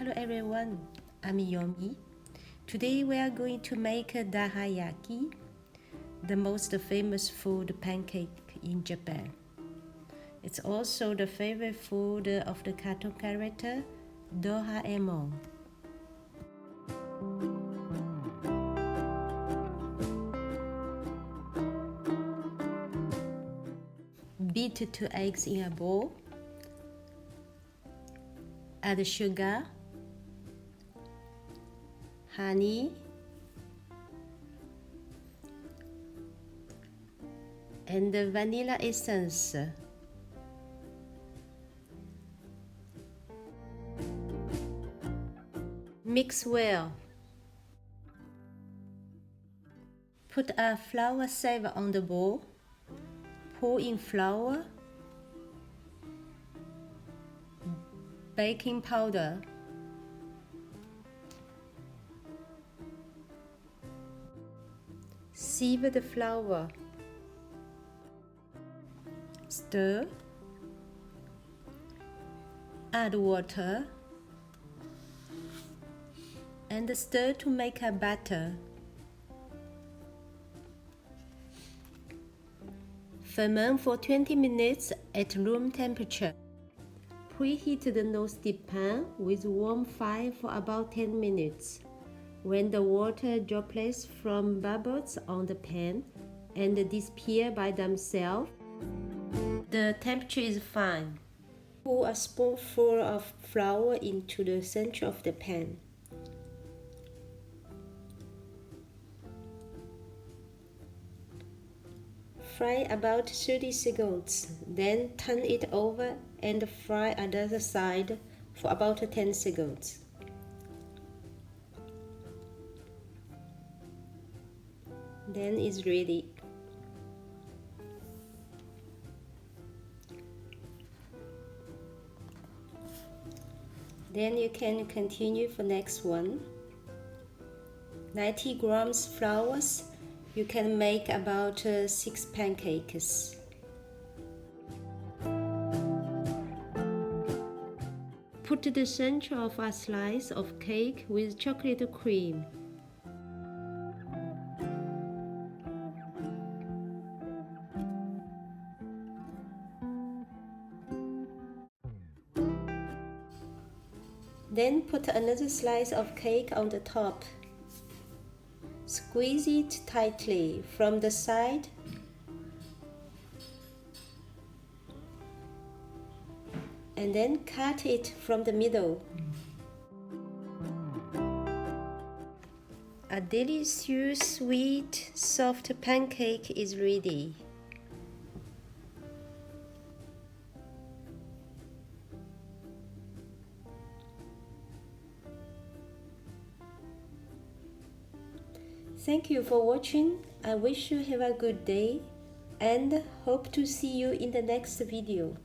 Hello everyone, I'm Yomi. Today we are going to make a Dorayaki, the most famous food pancake in Japan. It's also the favorite food of the cartoon character Doraemon. Beat 2 eggs in a bowl. Add sugar, honey, and the vanilla essence. Mix well. Put a flour sieve on the bowl. Pour in flour, baking powder, sieve the flour, stir, add water, and stir to make a batter. Ferment for 20 minutes at room temperature. Preheat the non-stick pan with warm fire for about 10 minutes. When the water droplets from bubbles on the pan and disappear by themselves, the temperature is fine. Pour a spoonful of flour into the center of the pan. Fry about 30 seconds, then turn it over and fry another side for about 10 seconds. Then it's ready. Then you can continue for next one. 90 grams flours. You can make about 6 pancakes. Put the center of a slice of cake with chocolate cream. Then put another slice of cake on the top. Squeeze it tightly from the side and then cut it from the middle. A delicious, sweet, soft pancake is ready. Thank you for watching. I wish you have a good day and hope to see you in the next video.